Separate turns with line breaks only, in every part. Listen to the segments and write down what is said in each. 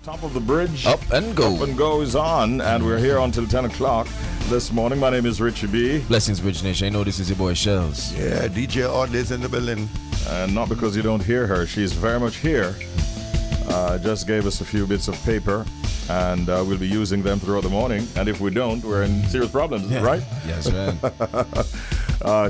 Top of the bridge.
Up and go.
Up and go is on, and we're here until 10 o'clock this morning. My name is Richie B.
Blessings, Bridge Nation. I know this is your boy Shelz.
Yeah, DJ Audley's in the building.
And not because you don't hear her. She's very much here. Just gave us a few bits of paper, and we'll be using them throughout the morning. And if we don't, we're in serious problems, right?
Yes, man.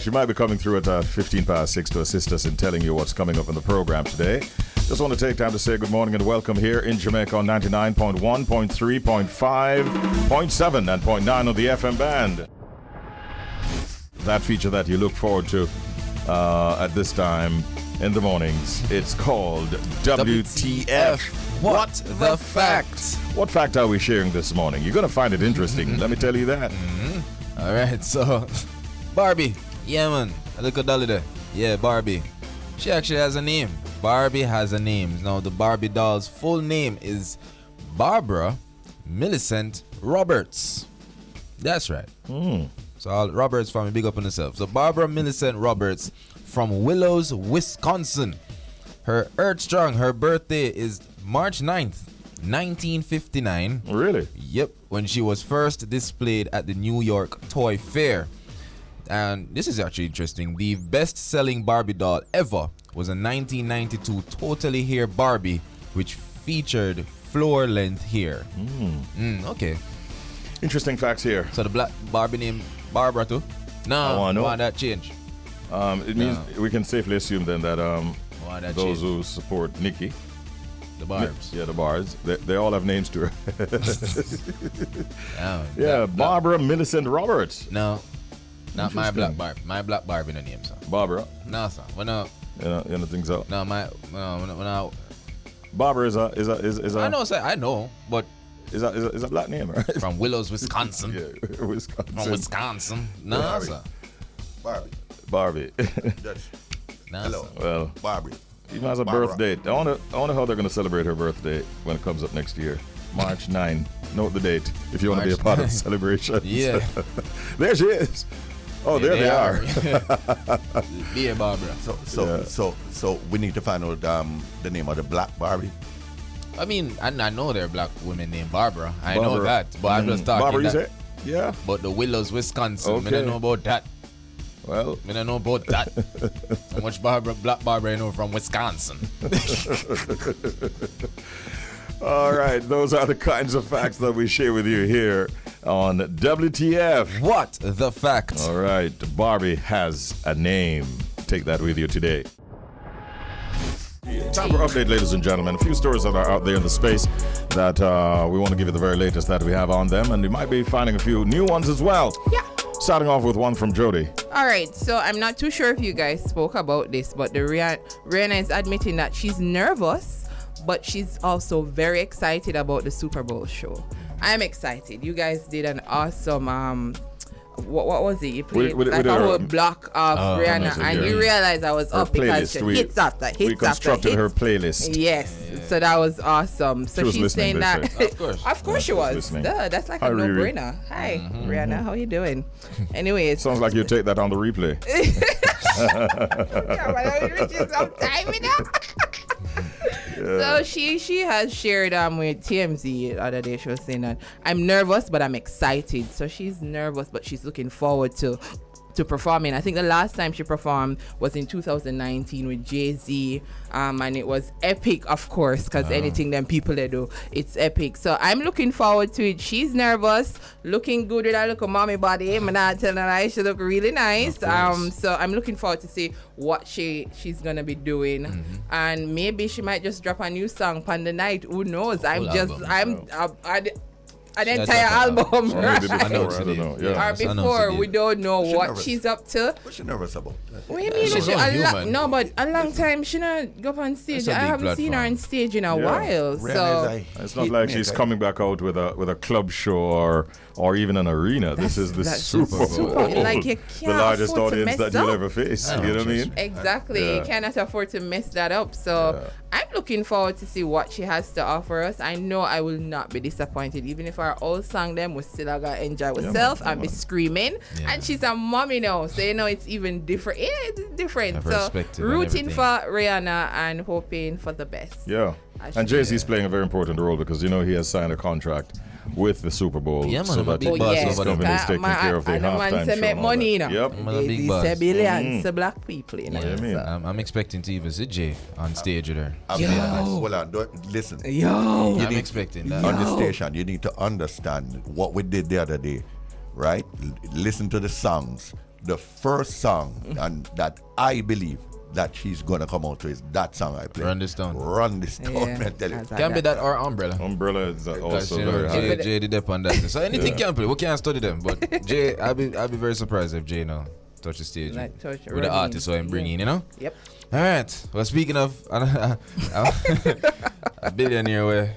She might be coming through at 15 past 6 to assist us in telling you what's coming up in the program today. Just want to take time to say good morning and welcome here in Jamaica on 99.1, 0.3, 0.5, 0.7 and 0.9 on the FM band. That feature that you look forward to at this time in the mornings. It's called WTF
What the Fact.
What fact are we sharing this morning? You're going to find it interesting. Let me tell you that.
All right, so Barbie. Yeah, man. A little dolly there. Yeah, Barbie. She actually has a name. Barbie has a name. Now, the Barbie doll's full name is Barbara Millicent Roberts. That's right. So, all Roberts family, big up on herself. So, Barbara Millicent Roberts from Willows, Wisconsin. Her Earth Strong, her birthday is March 9th, 1959.
Really?
Yep, when she was first displayed at the New York Toy Fair. And this is actually interesting. The best-selling Barbie doll ever was a 1992 Totally Hair Barbie, which featured floor-length hair. Okay.
Interesting facts here.
So the black Barbie named Barbara too? No, I want that change.
It means we can safely assume then that those who support Nikki,
the Barbs.
Yeah, the Barbs, they all have names to her.
Yeah,
Barbara Millicent Roberts.
No, not my black Barbie. My black Barbie no name, sir.
Barbara.
No, sir. Well, no.
You don't think so?
No, no.
Barbara is a.
I know, sir. I know, but
is a black name, right?
From Willows, Wisconsin.
Yeah, Wisconsin.
From Wisconsin. No,
Barbie.
sir.
Barbie.
No,
Hello.
sir.
Well,
Barbie.
even has a birth date. I wonder how they're going to celebrate her birthday when it comes up next year. March 9. Note the date if you want to be a part of the celebration.
Yeah.
There she is. Oh, there they are.
Yeah, Barbara.
So we need to find out the name of the black Barbie.
I mean, I know there are black women named Barbara. I
Barbara.
know that, but I'm just talking
Barbara, you
that.
say? Yeah.
But the Willows, Wisconsin,
Okay.
I don't know about that.
Well,
I don't know about that. How much black Barbara I know from Wisconsin?
all right. Those are the kinds of facts that we share with you here on WTF.
What the fact?
All right. Barbie has a name. Take that with you today. Time for update, ladies and gentlemen. A few stories that are out there in the space that we want to give you the very latest that we have on them, and you might be finding a few new ones as well.
Yeah.
Starting off with one from Jody.
All right, so I'm not too sure if you guys spoke about this, but the Rihanna is admitting that she's nervous, but she's also very excited about the Super Bowl show. I'm excited. You guys did an awesome what was it? You played like a whole block of Rihanna, and you realized I was up because she hits after hits after hits.
We constructed her playlist.
Yes, so that was awesome. So she's saying that. Of course she was. Duh, that's like a no-brainer. Hi, Rihanna, how you doing? Anyways,
sounds like you take that on the replay.
So she has shared with TMZ the other day. She was saying that I'm nervous, but I'm excited. So she's nervous, but she's looking forward to performing. I think the last time she performed was in 2019 with Jay-Z, and it was epic, of course, because anything them people they do, it's epic. So I'm looking forward to it. She's nervous, looking good with her little mommy body. I'm not telling her, she look really nice. So I'm looking forward to see what she's gonna be doing, and maybe she might just drop a new song on the night. Who knows? An entire album, right?
I don't know. Yeah.
Or before, we don't know what she's up to.
What's she nervous about?
What do you mean?
She's human.
But a long time she not go up on stage. I haven't seen her on stage in a while. So
it's not like she's coming back out with a club show or even an arena. This is the Super Bowl.
Like you can't
the largest
afford
audience that you'll ever face. You know what I mean?
Exactly. You cannot afford to mess that up. So I'm looking forward to see what she has to offer us. I know I will not be disappointed, even if our old song them, we still gotta enjoy ourselves and be screaming.
Yeah.
And she's a mommy now, so you know it's even different. Yeah, it's different.
Have
So
perspective and
rooting
everything.
for Rihanna and hoping for the best.
Yeah.
I
And
should-
Jay-Z's playing a very important role because, you know, he has signed a contract with the Super Bowl.
Yeah, man,
so
I'm a
that
big
he-
boss
his
over there.
company is taking care of the
and the man
halftime
say
show
make
and all
money, you
that.
know.
Yep.
I'm a big boss.
Say billions to black people, you know.
Yeah, I mean.
I'm expecting to even see Jay on stage with her.
I'm being honest. Hold on. Listen.
Yo.
I'm expecting that.
On the station, you need to understand what we did the other day, right? Listen to the songs. The first song and that I believe that she's gonna come out to is that song I played.
Run This Town.
Run This Town,
Yeah,
man, tell you.
that's
Can be that or Umbrella.
Umbrella is
Because,
also
you know,
very high.
Jay did up on that. So anything can play. We can't study them. But Jay, I'll be very surprised if Jay now touch the stage
Like touch
with the
running.
artist so I'm bringing, you know?
Yep.
All right. Well, speaking of a billionaire,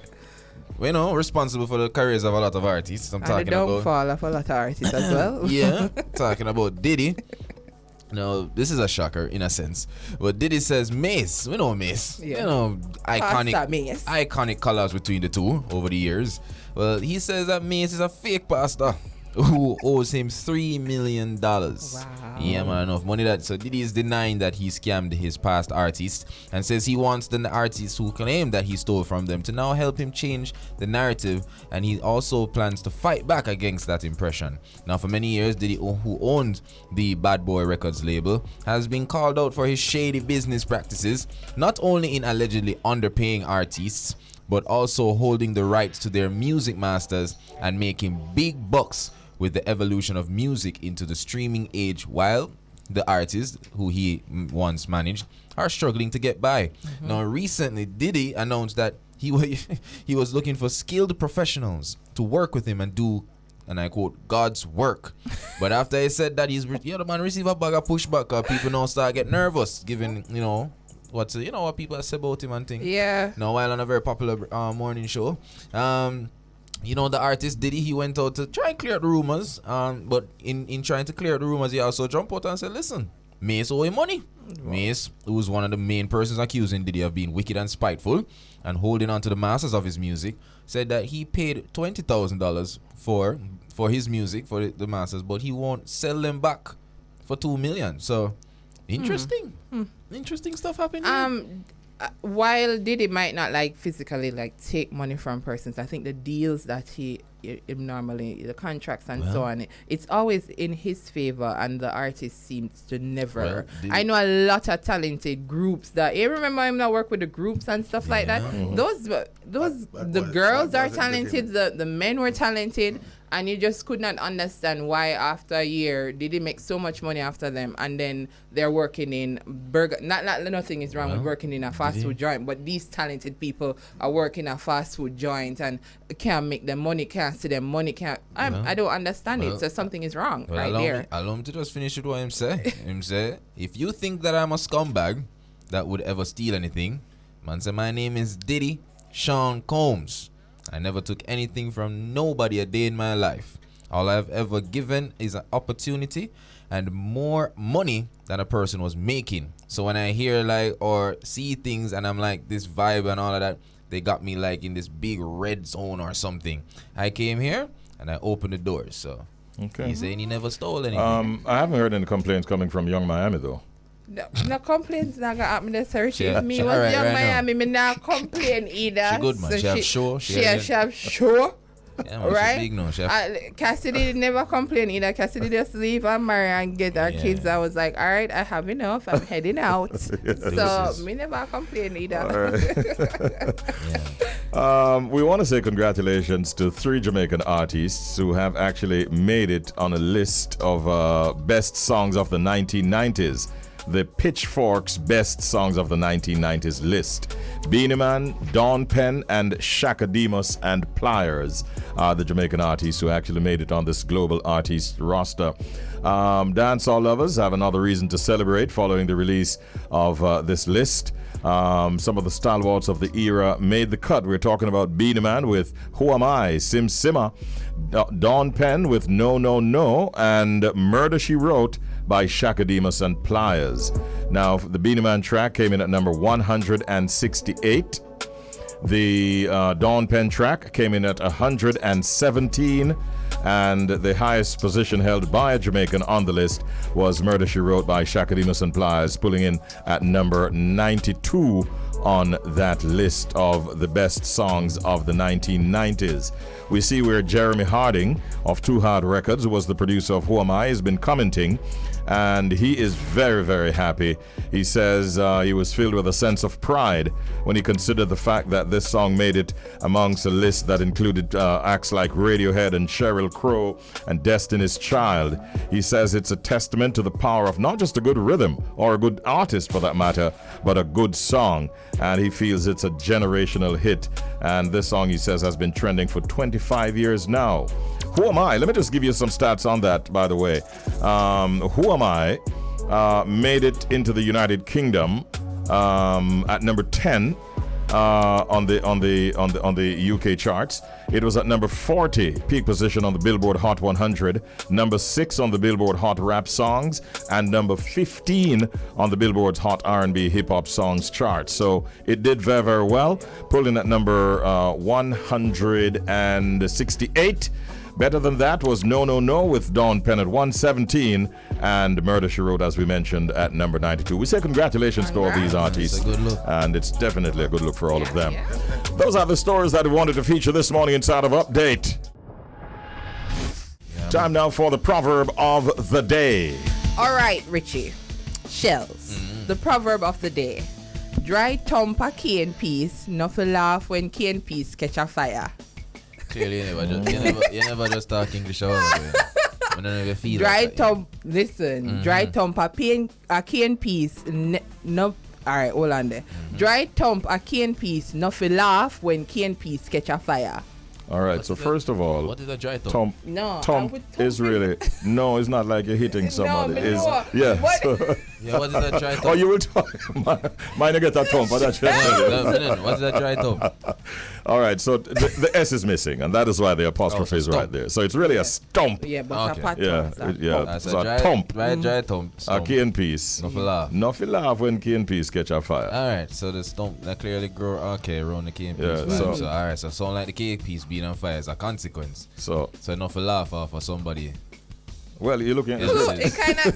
we know responsible for the careers of a lot of artists. I'm
And the
talking about.
downfall of a lot of artists as well.
Yeah, talking about Diddy. No, this is a shocker in a sense. But Diddy says Mace. We know Mace.
Yeah.
You know,
Pastor Mace.
iconic collabs between the two over the years. Well, he says that Mace is a fake pastor who owes him $3 million.
Wow.
Yeah, man, enough money that. So Diddy is denying that he scammed his past artists and says he wants the artists who claim that he stole from them to now help him change the narrative, and he also plans to fight back against that impression. Now, for many years, Diddy, who owned the Bad Boy Records label, has been called out for his shady business practices, not only in allegedly underpaying artists, but also holding the rights to their music masters and making big bucks with the evolution of music into the streaming age, while the artists who he once managed are struggling to get by. Now, recently, Diddy announced that he was looking for skilled professionals to work with him and do, and I quote, God's work. But after he said that, the man received a bag of pushback. People now start get nervous, given, what people say about him and things.
Yeah.
Now, while on a very popular morning show, the artist Diddy, he went out to try and clear the rumors. But in trying to clear the rumors, he also jumped out and said, listen, Mace owe him money. Mace, who was one of the main persons accusing Diddy of being wicked and spiteful and holding on to the masters of his music, said that he paid $20,000 for his music, for the masters, but he won't sell them back for $2 million. So, interesting. Interesting stuff happening.
While Diddy might not physically take money from persons, I think the deals that he normally, the contracts and so on, it's always in his favor, and the artist seems to never. I know a lot of talented groups that you remember him that work with the groups and stuff like that. Those the girls are talented, the men were talented. And you just could not understand why after a year did he make so much money after them, and then they're working in burger. Nothing is wrong with working in a fast food joint, but these talented people are working a fast food joint and can't make them money, can't see them money, can't. I don't understand it. So something is wrong there.
Allow me to just finish with what him say. Him say, if you think that I'm a scumbag that would ever steal anything, man say my name is Diddy Sean Combs. I never took anything from nobody a day in my life. All I've ever given is an opportunity and more money than a person was making. So when I hear or see things and I'm like this vibe and all of that, they got me in this big red zone or something. I came here and I opened the doors. So he's saying he never stole anything.
I haven't heard any complaints coming from Young Miami though.
No complaints not gonna happen this her.
Yeah,
Me
she
was
alright
Young
right
Miami, me not complain either.
She good, man.
So
She have show.
She have show.
Yeah, man,
Right?
she big now. She have
Cassidy never complain either. Cassidy just leave and marry and get our kids. I was like, all right, I have enough. I'm heading out. So me never complain either.
We want to say congratulations to 3 Jamaican artists who have actually made it on a list of best songs of the 1990s. The Pitchfork's Best Songs of the 1990s list. Beanie Man, Dawn Penn, and Shaka Demus and Pliers are the Jamaican artists who actually made it on this global artist roster. Dancehall lovers have another reason to celebrate following the release of this list. Some of the stalwarts of the era made the cut. We're talking about Beanie Man with Who Am I, Sim Simma, Dawn Penn with No No No, and Murder She Wrote by Shaka Demus and Pliers. Now, the Beanie Man track came in at number 168. The Dawn Penn track came in at 117, and the highest position held by a Jamaican on the list was Murder, She Wrote by Shakademus and Plies, pulling in at number 92 on that list of the best songs of the 1990s. We see where Jeremy Harding of Too Hard Records, who was the producer of Who Am I, has been commenting, and he is very, very happy. He says he was filled with a sense of pride when he considered the fact that this song made it amongst a list that included acts like Radiohead and Sheryl Crow and Destiny's Child. He says it's a testament to the power of not just a good rhythm, or a good artist for that matter, but a good song. And he feels it's a generational hit. And this song, he says, has been trending for 25 years now. Who Am I? Let me just give you some stats on that, by the way. Who Am I made it into the United Kingdom at number 10 on the UK charts. It was at number 40, peak position on the Billboard Hot 100, number 6 on the Billboard Hot Rap Songs, and number 15 on the Billboard's Hot R&B Hip Hop Songs chart. So it did very, very well, pulling at number 168. Better than that was No No No with Dawn Penn at 117, and Murder, She Wrote, as we mentioned, at number 92. We say congratulations to all these artists.
It's a good look.
And it's definitely a good look for all of them. Yeah. Those are the stories that we wanted to feature this morning inside of Update. Yeah, time now for the proverb of the day.
All right, Richie. Shelz. The proverb of the day. Dry thump a cane piece, nothing laugh when cane piece catch a fire.
Clearly, you never just talk English all the way.
Dry thump, listen. Dry thump a cane piece, no. All right, hold on there. Dry thump a cane piece, nothing laugh when cane piece catch a fire.
All right, so first of all,
what is a dry thump?
Thump is really, no, it's not like you're hitting somebody.
What
is a dry thump?
Oh, you will talk. Mine get a thump, but that's
what's a dry thump?
All right, so the S is missing, and that is why the apostrophe is right there. So it's really a stump.
Yeah, but
yeah. So a thump.
Dry thump.
A cane piece. Nothing laugh when cane piece catch a fire.
All right, so the stump that clearly grow around the cane piece.
Yeah,
so all right, so sound like the cane piece being on fire is a consequence. So nothing laugh off for somebody.
Well, you're looking at
it kind of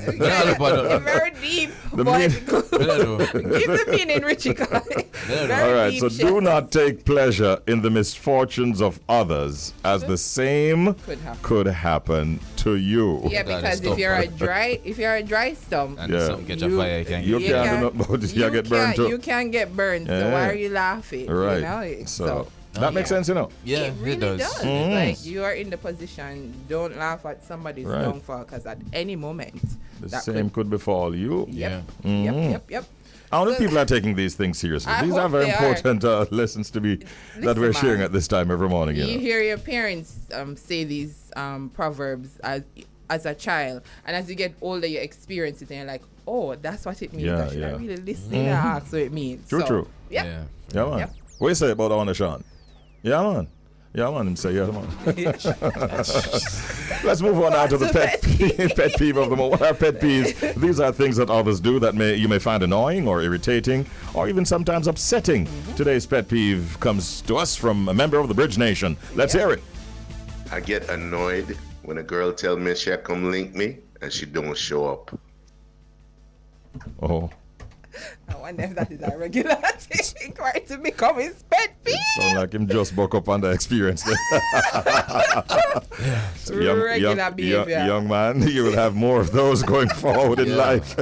very deep, but give the meaning, Richie.
All right, so do not take pleasure in the misfortunes of others, as the same could happen to you.
Yeah, because if you're a dry stump,
and some catch a fire,
you can't get burned too.
You can't get burned. So why are you laughing?
Right.
You know? So
that makes sense, you know.
Yeah,
it really does.
Mm-hmm.
Like, you are in the position. Don't laugh at somebody's downfall, because at any moment
the same could befall you.
Yep.
Mm-hmm.
Yep.
How many people are taking these things seriously? These are very important lessons to be that we're sharing at this time every morning.
You hear your parents say these proverbs as a child, and as you get older, you experience it, and you're like, oh, that's what it means. I really listen and ask what it means.
True.
Yep.
Yeah, man.
Yep.
What do you say about that one, Sean? Yeah, man. Him say, yeah, man. Let's move on now to the pet peeve of the moment. What are pet peeves? These are things that others do that you may find annoying or irritating or even sometimes upsetting. Today's pet peeve comes to us from a member of the Bridge Nation. Let's hear it.
I get annoyed when a girl tells me she'll come link me and she don't show up.
Oh.
I wonder if that is a regular thing, right, to become his pet peeve.
Sound like him just buck up on the experience.
Regular behavior.
Young man, you will have more of those going forward in life.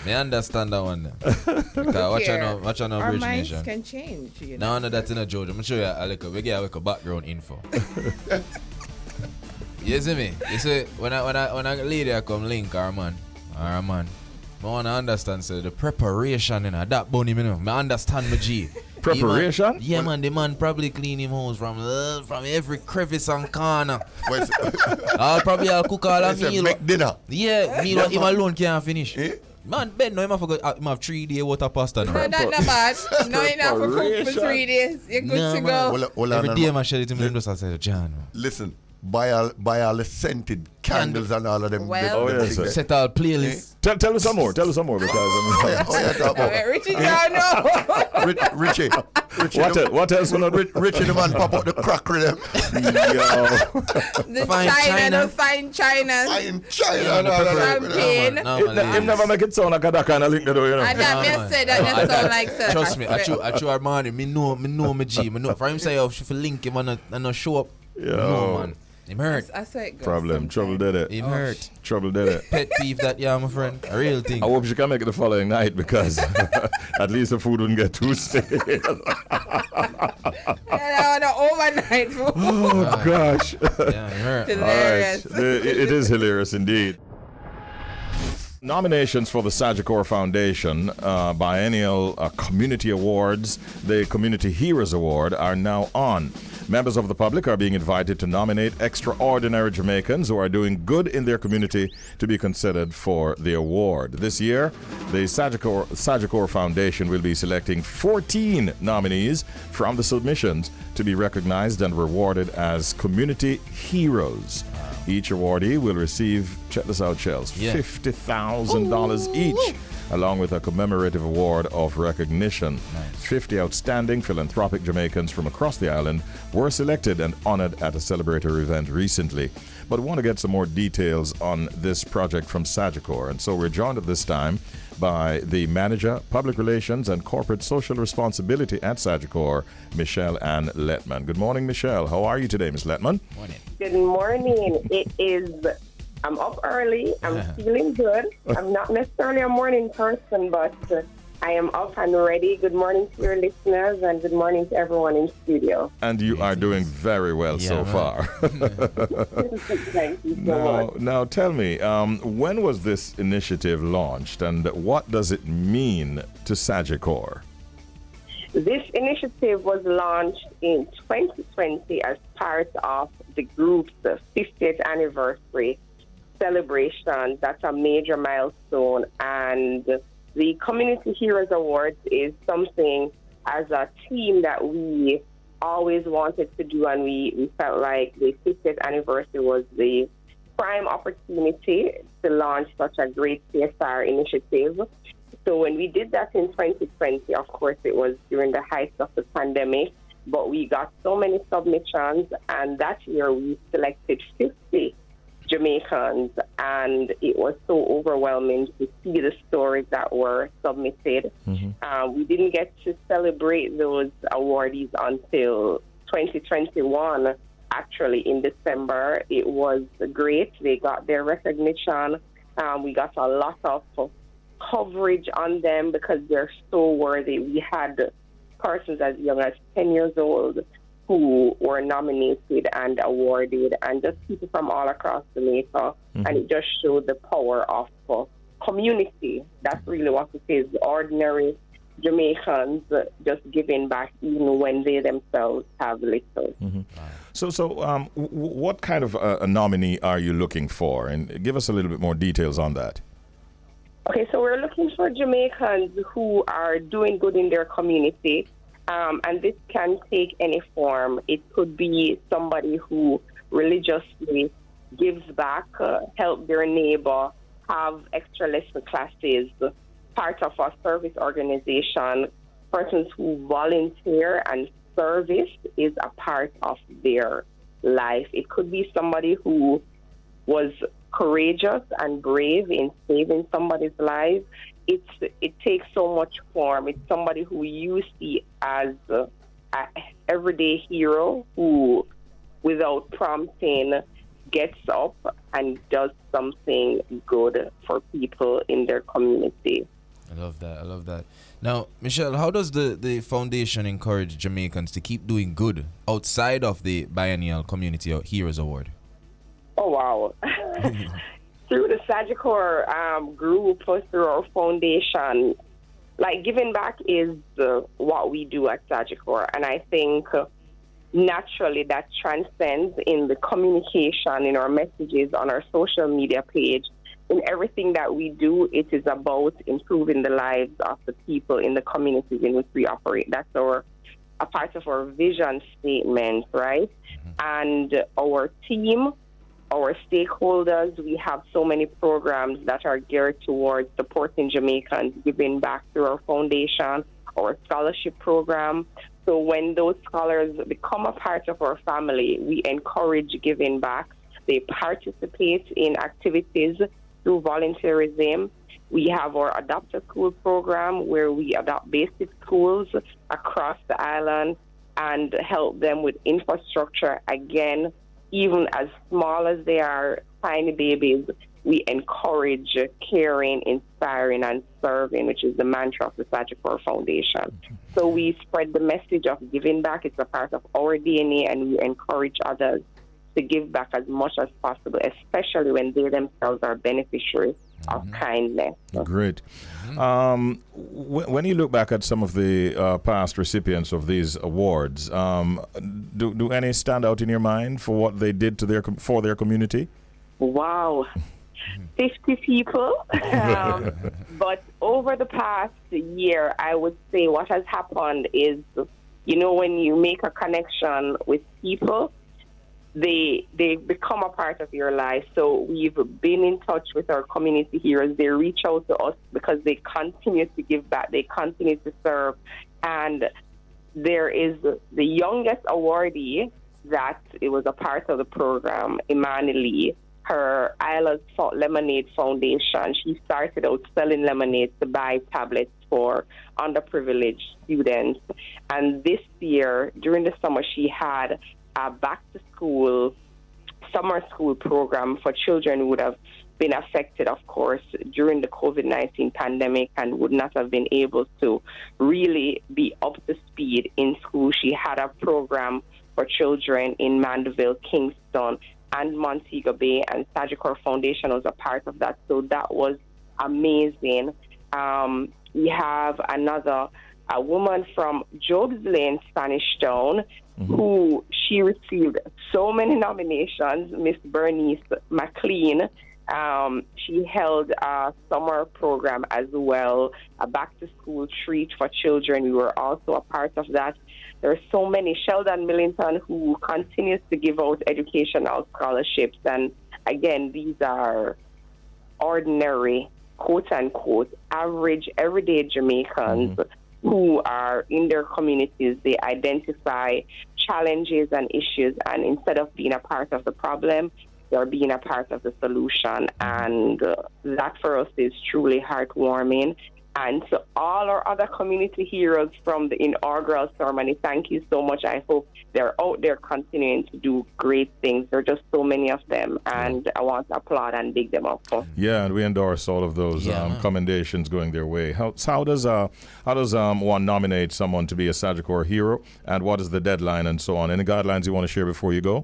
Me understand that one. Because watch on
our
Bridge
minds
Nation.
Can change. You know?
No, that's in a joke. I'm going to show you we get a background info. You see me? You see, when a lady come link or a man, I want to understand, so the preparation in that bunny, I understand my G.
Preparation?
Man, the man probably clean him house from every crevice and corner. I'll cook all a meal.
Make dinner.
Yeah, meal what him alone can't finish. Man, Ben, no, him have 3 days water pasta now.
No, that's not bad. No, you have to cook for 3 days. You're good to go.
Every day, I share it to me, just I say, John.
Listen, buy all the scented candles and all of them.
Well-
Oh, yes, sir.
Set all playlists.
Tell me some more because I mean,
Talk about
Richie, don't know.
Richie.
what else?
Richie the man pop out the crack with them.
The
Fine
China,
China.
the fine China.
I in China
Yeah,
and all of them.
Champagne.
No,
It never make it sound like that kind of link, you know.
And that me
man.
said that just sound like sir.
Trust me, I chew Armani. Me know my G. Me know. For him say, oh, she for link him and not show up. No, man. Him hurt.
I saw it go
Problem. Trouble did it.
Him hurt.
Trouble did it.
Pet peeve that, yeah, my friend. A real thing.
I hope she can make it the following night because at least the food wouldn't get too stale.
Yeah, the overnight food.
Oh gosh.
Yeah, him hurt.
All
Hilarious.
right. It is hilarious indeed. Nominations for the Sagicor Foundation biennial community awards, the Community Heroes Award, are now on. Members of the public are being invited to nominate extraordinary Jamaicans who are doing good in their community to be considered for the award. This year, the Sagicor Foundation will be selecting 14 nominees from the submissions to be recognized and rewarded as community heroes. Each awardee will receive, check this out, Shelz,
Yeah.
$50,000 each, along with a commemorative award of recognition. 50 outstanding philanthropic Jamaicans from across the island were selected and honored at a celebratory event recently. But we want to get some more details on this project from Sagicor, and so we're joined at this time by the Manager, Public Relations and Corporate Social Responsibility at Sagicor, Michelle Ann Letman. Good morning, Michelle. How are you today, Miss Letman?
Morning.
Good morning. I'm up early. I'm feeling good. I'm not necessarily a morning person, but I am up and ready. Good morning to your listeners and good morning to everyone in studio.
And you are doing very well so
man.
far.
Thank you so much.
Now tell me, when was this initiative launched and what does it mean to Sagicor?
This initiative was launched in 2020 as part of the group's 50th anniversary celebration. That's a major milestone, and the Community Heroes Awards is something as a team that we always wanted to do, and we felt like the 50th anniversary was the prime opportunity to launch such a great CSR initiative. So when we did that in 2020, of course, it was during the height of the pandemic, but we got so many submissions, and that year we selected 50 Jamaicans, and it was so overwhelming to see the stories that were submitted. We didn't get to celebrate those awardees until 2021. Actually, in December, it was great. They got their recognition. We got a lot of coverage on them because they're so worthy. We had persons as young as 10 years old who were nominated and awarded, and just people from all across Jamaica. And it just showed the power of community. That's really what it is. Ordinary Jamaicans just giving back even when they themselves have little.
So, what kind of a nominee are you looking for? And give us a little bit more details on that.
Okay, so we're looking for Jamaicans who are doing good in their community. And this can take any form. It could be somebody who religiously gives back, help their neighbor, have extra lesson classes, part of a service organization. Persons who volunteer and service is a part of their life. It could be somebody who was courageous and brave in saving somebody's life. It takes so much form. It's somebody who you see as an everyday hero who, without prompting, gets up and does something good for people in their community.
I love that. Now, Michelle, how does the foundation encourage Jamaicans to keep doing good outside of the biennial Community Heroes Award?
Oh, wow. Through the Sagicor group, through our foundation, like giving back is what we do at Sagicor. And I think naturally that transcends in the communication, in our messages, on our social media page. In everything that we do, it is about improving the lives of the people in the communities in which we operate. That's our a part of our vision statement, right? And our team, our stakeholders, we have so many programs that are geared towards supporting Jamaicans, giving back through our foundation, our scholarship program. So when those scholars become a part of our family, we encourage giving back. They participate in activities through volunteerism. We have our Adopt a School program where we adopt basic schools across the island and help them with infrastructure. Again, even as small as they are, tiny babies, we encourage caring, inspiring, and serving, which is the mantra of the Sagicor Foundation. So we spread the message of giving back. It's a part of our DNA, and we encourage others to give back as much as possible, especially when they themselves are beneficiaries of kindness.
Great. When you look back at some of the past recipients of these awards, do any stand out in your mind for what they did to for their community?
Wow. 50 people. But over the past year, I would say what has happened is, when you make a connection with people, they become a part of your life. So we've been in touch with our community heroes. They reach out to us because they continue to give back. They continue to serve. And there is the youngest awardee that it was a part of the program, Imani. Her Isla's Lemonade Foundation. She started out selling lemonade to buy tablets for underprivileged students. And this year, during the summer, she had a back-to-school summer school program for children who would have been affected, of course, during the COVID-19 pandemic and would not have been able to really be up to speed in school. She had a program for children in Mandeville, Kingston, and Montego Bay, and Sagicor Foundation was a part of that. So that was amazing. We have a woman from Job's Lane, Spanish Town, who she received so many nominations, Miss Bernice McLean. She held a summer program as well, a back-to-school treat for children. We were also a part of that. There are so many. Sheldon Millington, who continues to give out educational scholarships. And again, these are ordinary, quote-unquote, average, everyday Jamaicans who are in their communities. They identify challenges and issues, and instead of being a part of the problem, they're being a part of the solution. And that for us is truly heartwarming. And to all our other community heroes from the inaugural ceremony, thank you so much. I hope they're out there continuing to do great things. There are just so many of them, and I want to applaud and big them up.
Yeah, and we endorse all of those commendations going their way. How does one nominate someone to be a Sagicor hero, and what is the deadline and so on? Any guidelines you want to share before you go?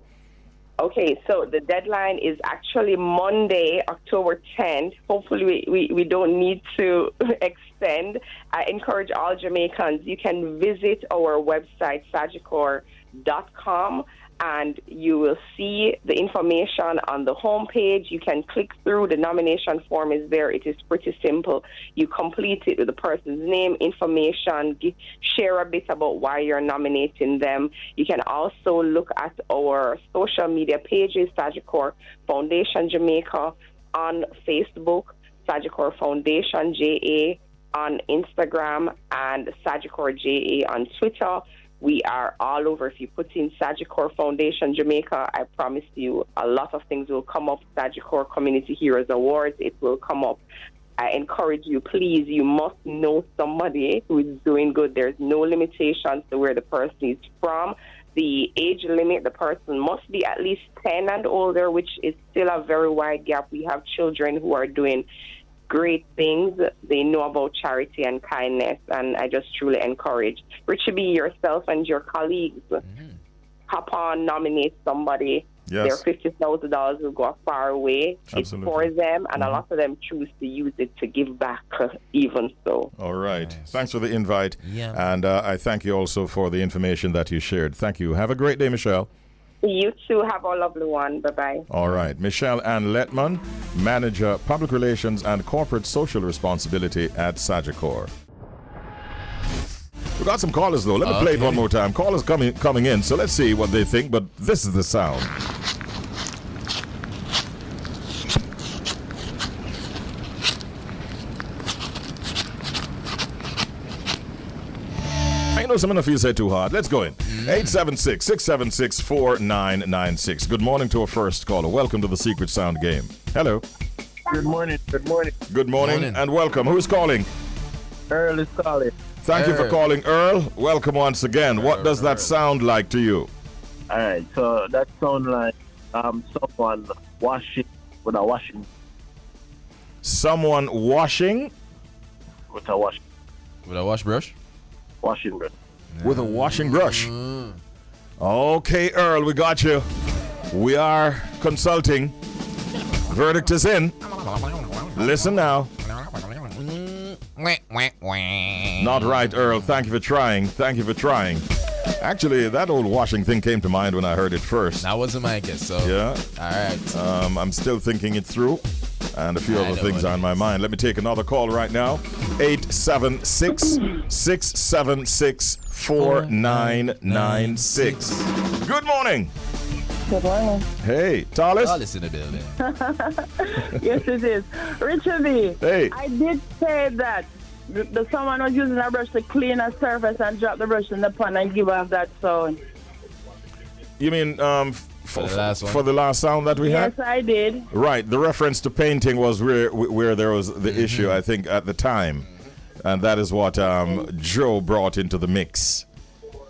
Okay, so the deadline is actually Monday, October 10th. Hopefully we don't need to extend. I encourage all Jamaicans, you can visit our website, sagicor.com, and you will see the information on the homepage. You can click through. The nomination form is there. It is pretty simple. You complete it with the person's name, information, share a bit about why you're nominating them. You can also look at our social media pages, Sagicor Foundation Jamaica on Facebook, Sagicor Foundation JA on Instagram, and Sagicor JA on Twitter. We are all over. If you put in Sagicor Foundation Jamaica, I promise you a lot of things will come up. Sagicor Community Heroes Awards, it will come up. I encourage you, please, you must know somebody who is doing good. There's no limitations to where the person is from. The age limit, the person must be at least 10 and older, which is still a very wide gap. We have children who are doing great things. They know about charity and kindness, and I just truly encourage Richie B, yourself and your colleagues, hop on, nominate somebody.
Yes.
Their $50,000 will go a far way.
Absolutely.
It's for them, and a lot of them choose to use it to give back even so.
All right. Nice. Thanks for the invite.
Yeah.
And I thank you also for the information that you shared. Thank you. Have a great day, Michelle.
You too. Have a lovely one. Bye-bye.
All right. Michelle Ann Letman, Manager, Public Relations and Corporate Social Responsibility at Sagicor. We got some callers though. Let me play it one more time. Callers coming in, so let's see what they think. But this is the sound. I know some of you say too hard. Let's go in. 876-676-4996. Good morning to our first caller. Welcome to the Secret Sound game. Hello.
Good morning. Good morning.
Good morning and welcome. Who's calling?
Earl is calling.
Thank you for calling, Earl. Welcome once again. What does that sound like to you?
All right. So that sounds like someone washing with a washing.
Someone washing
With a wash.
With a wash brush?
Washing brush.
with a washing brush. Okay, Earl, we got you. We are consulting. Verdict is in. Listen now. Not right, Earl. Thank you for trying. Thank you for trying. Actually, that old washing thing came to mind when I heard it first.
That wasn't my guess, so.
Yeah.
All right.
I'm still thinking it through. And a few other things are on my mind. Let me take another call right now. 876-676-4996. Good morning.
Good morning.
Hey, Talis.
Talis in the building.
Yes, it is. Richie B.
Hey.
I did say that the someone was using a brush to clean a surface and drop the brush in the pan and give off that sound.
You mean
For the last one?
for the last sound that we had?
Yes, I did.
Right. The reference to painting was where there was the issue, I think, at the time. And that is what Joe brought into the mix.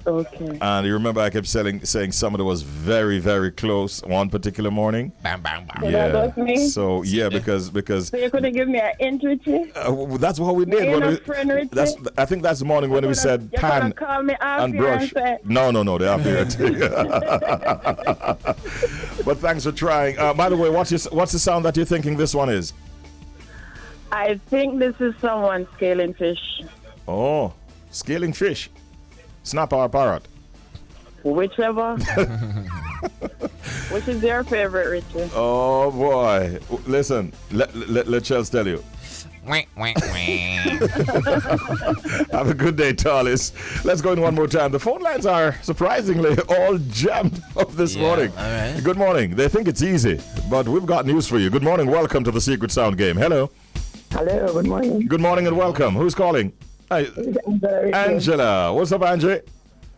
Okay.
And you remember I kept saying somebody was very, very close one particular morning?
Bam, bam, bam.
So that was me?
So, yeah, because
So you couldn't give me an hint, Richie?
that's what we did.
You're
When
not friend, Richie?
I think that's the morning when we said
You're
pan
gonna call me off
and
here
brush.
and say,
No, they are here. But thanks for trying. By the way, what's the sound that you're thinking this one is?
I think this is someone scaling fish.
Oh, scaling fish. Snapper or parrot?
Whichever. Which is your favorite, Richie?
Oh boy! Listen, let Shelz tell you. Have a good day, Talis. Let's go in one more time. The phone lines are surprisingly all jammed up this morning.
All right.
Good morning. They think it's easy, but we've got news for you. Good morning. Welcome to the Secret Sound game. Hello.
Hello, good morning.
Good morning and welcome. Who's calling? Hi, Angela. What's up, Angie?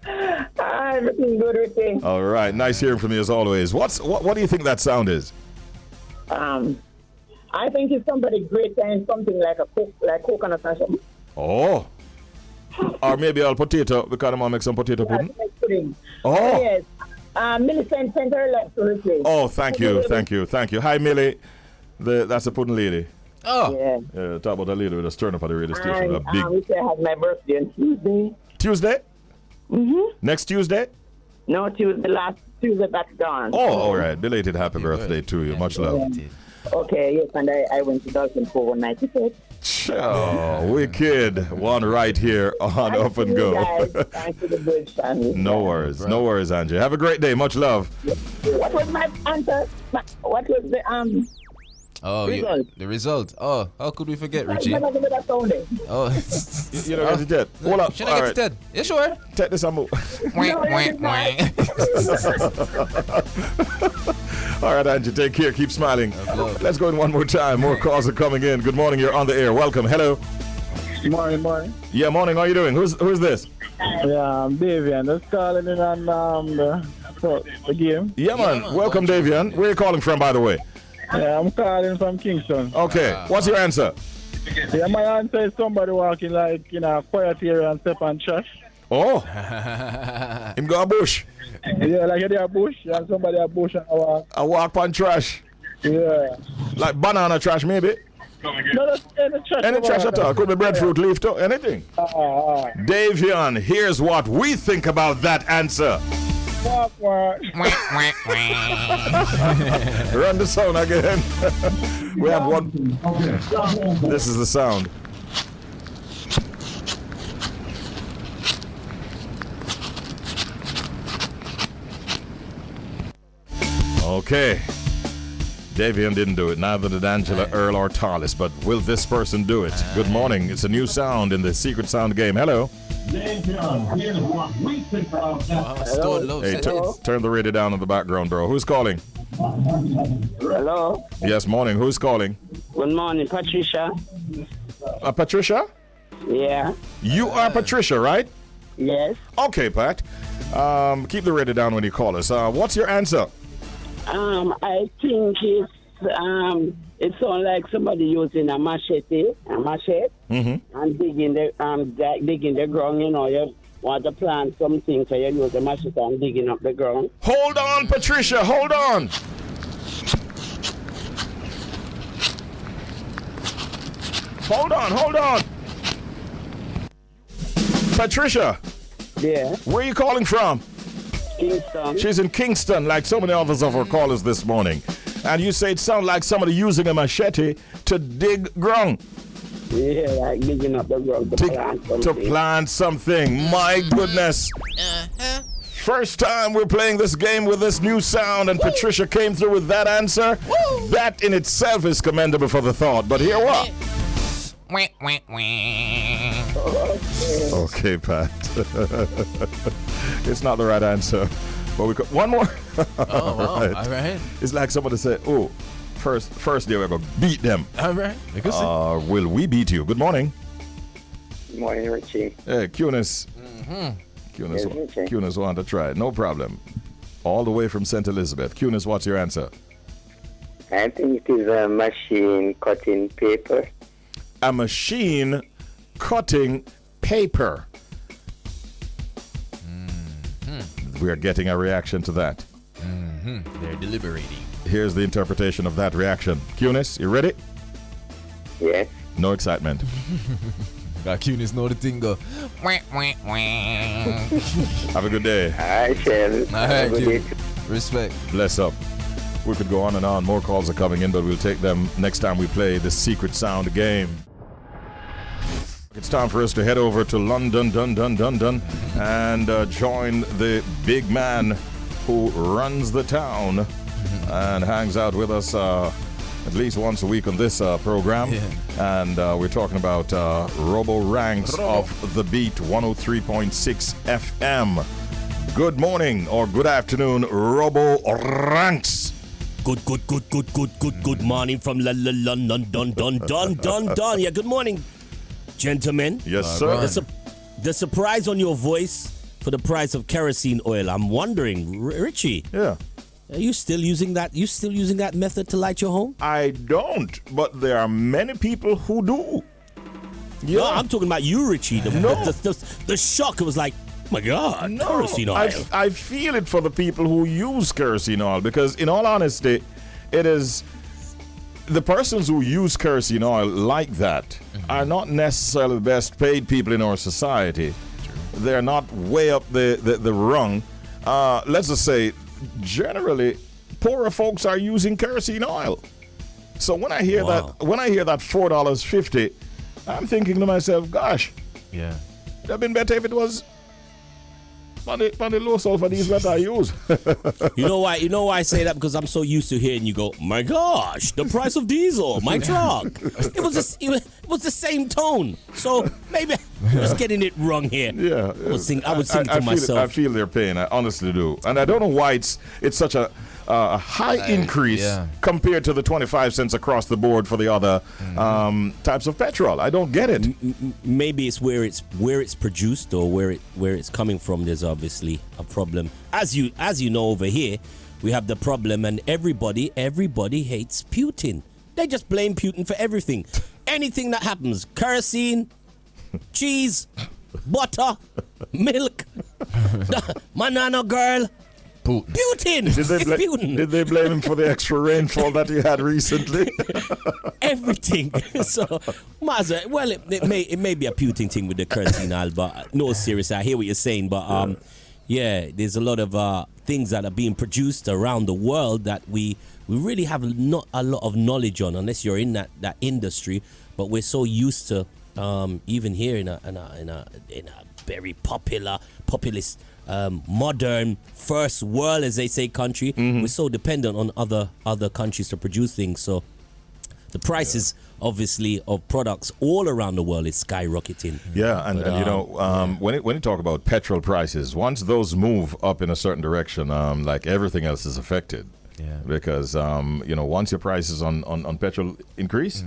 Hi, everything good, Richie.
All right. Nice hearing from you as always. What do you think that sound is?
I think it's somebody great and something like coconut or something.
Oh. Or maybe all potato, because I'm going to make some potato pudding.
Pudding.
Oh.
Yes. Millicent sent her left to Richie.
Oh, thank you. Hi, Millie. That's the pudding lady.
Oh.
Yeah.
Talk about that lady with a stern up at the radio station.
And
A big
we say I had my birthday on Tuesday.
Tuesday?
Mm-hmm.
Next Tuesday?
No, Tuesday, last Tuesday that's gone.
Oh, all right. Belated happy birthday to you. Much love.
Okay, yes, and I went to Dolphin for 196.
Oh, wicked. One right here on Up and Go.
Thanks to the bridge family.
No worries, Angie. Have a great day. Much love.
What was my answer? What was the
Oh,
result?
the result. Oh, how could we forget, Richie?
Never give me that sounding.
Oh.
You don't get it yet. Hold up.
Should I
All
get
right.
it dead? You sure?
Take this and move. All right, Angie. Take care. Keep smiling. Let's go in one more time. More calls are coming in. Good morning. You're on the air. Welcome. Hello.
Morning.
Yeah, morning. How are you doing? Who's this?
Yeah, I'm Damion. Just calling in on the game.
Yeah, man. Welcome, Davian. Where are you calling from, by the way?
Yeah, I'm calling from Kingston.
Okay. What's your answer?
Yeah, my answer is somebody walking like in a quiet area and step on trash.
Oh. Him go a bush.
Yeah, like a bush and somebody a bush and
I walk on trash.
Yeah.
Like banana trash, maybe.
No, that's any trash.
Any trash at all. Could be breadfruit leaf too. Anything. Davian, here's what we think about that answer. Run the sound again. We have one. This is the sound. Okay. Davian didn't do it. Neither did Angela, Earl, or Tarlis. But will this person do it? Good morning. It's a new sound in the secret sound game. Hello. Hey, turn the radio down in the background, bro. Who's calling?
Hello.
Yes, morning. Who's calling?
Good morning, Patricia.
Patricia?
Yeah.
You are Patricia, right?
Yes.
Okay, Pat. Keep the radio down when you call us. What's your answer?
I think it sounds like somebody using a machete, and digging the ground. You know, you want to plant something, so you use a machete and digging up the ground.
Hold on, Patricia. Hold on. Hold on. Patricia.
Yeah.
Where are you calling from?
Kingston.
She's in Kingston, like so many others of our callers this morning. And you say it sounds like somebody using a machete to dig ground.
Yeah, like digging up the ground
to plant something. My goodness. First time we're playing this game with this new sound, and Patricia came through with that answer. That in itself is commendable for the thought. But here what? Okay, Pat. It's not the right answer. But we got one more.
All right.
It's like somebody said, "Oh, first day we're gonna beat them."
All right.
Will we beat you? Good morning.
Good morning, Richie.
Hey, Cunis. Cunis want to try it. No problem. All the way from St. Elizabeth. Cunis, what's your answer?
I think it is a machine cutting paper.
A machine cutting paper. We are getting a reaction to that.
They're deliberating.
Here's the interpretation of that reaction. Cunis, you ready?
Yes.
No excitement.
Got Cunis know the thing go.
Have a good day.
I shall.
All right, Cunis. Respect.
Bless up. We could go on and on. More calls are coming in, but we'll take them next time we play the Secret Sound game. It's time for us to head over to London, and join the big man who runs the town and hangs out with us at least once a week on this program.
Yeah.
And we're talking about Robo Ranks of the Beat 103.6 FM. Good morning or good afternoon, Robo Ranks.
Good morning from London, dun. Yeah, good morning, gentlemen.
Yes, sir.
The surprise on your voice for the price of kerosene oil. I'm wondering, Richie.
Yeah.
Are you still using that? You still using that method to light your home?
I don't, but there are many people who do.
Yeah, no, I'm talking about you, Richie. The shock. It was like, oh my God, kerosene oil.
I feel it for the people who use kerosene oil, because in all honesty, it is the persons who use kerosene oil like that are not necessarily the best paid people in our society. They're not way up the rung. Let's just say, generally, poorer folks are using kerosene oil. So when I hear that $4.50, I'm thinking to myself, gosh,
yeah,
it'd have been better if it was on the low sulfur diesel that I use.
You know why I say that? Because I'm so used to hearing you go, my gosh, the price of diesel, my truck. It was the same tone. So maybe I'm just getting it wrong here.
Yeah.
I would sing to myself.
I feel their pain. I honestly do. And I don't know why it's such a high increase compared to the 25 cents across the board for the other types of petrol. I don't get it.
Maybe it's where it's produced or where it's coming from. There's obviously a problem. As you know, over here we have the problem, and everybody hates Putin. They just blame Putin for everything. Anything that happens, kerosene, cheese, butter, milk, banana girl. Putin.
Did they blame him for the extra rainfall that he had recently?
Everything. So, well, it may be a Putin thing with the kerosene oil, but no, seriously, I hear what you're saying. But yeah, there's a lot of things that are being produced around the world that we really have not a lot of knowledge on, unless you're in that industry. But we're so used to even here in a very populist modern first world, as they say, country. We're so dependent on other countries to produce things. So the prices, obviously, of products all around the world is skyrocketing.
Yeah, and you know, when you talk about petrol prices, once those move up in a certain direction, like everything else is affected.
Yeah.
Because you know, once your prices on petrol increase,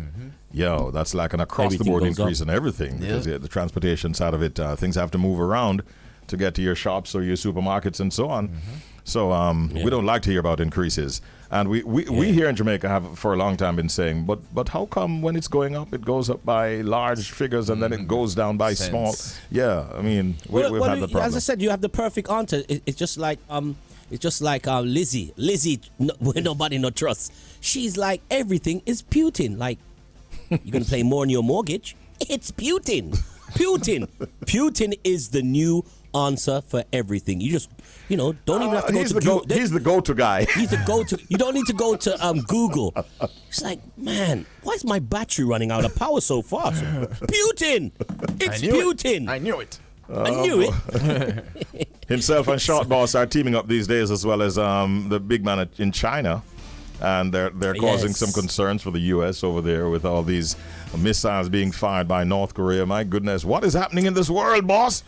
that's like an across the board increase in everything. Because the transportation side of it, things have to move around to get to your shops or your supermarkets and so on. So we don't like to hear about increases. And we here in Jamaica have for a long time been saying, but how come when it's going up, it goes up by large figures and then it goes down by small? Yeah, I mean, we've had the problem.
As I said, you have the perfect answer. It's just like Lizzie, where nobody no trust. She's like, everything is Putin. Like, you're going to pay more on your mortgage? It's Putin. Putin is the new answer for everything. You just, don't even have to go to Google.
He's the go-to guy.
He's the go-to. You don't need to go to Google. It's like, man, why is my battery running out of power so fast? Putin! It's Putin!
I knew it.
I knew it.
Himself and Short Boss are teaming up these days, as well as the big man in China. And they're causing some concerns for the U.S. over there with all these missiles being fired by North Korea. My goodness, what is happening in this world, boss?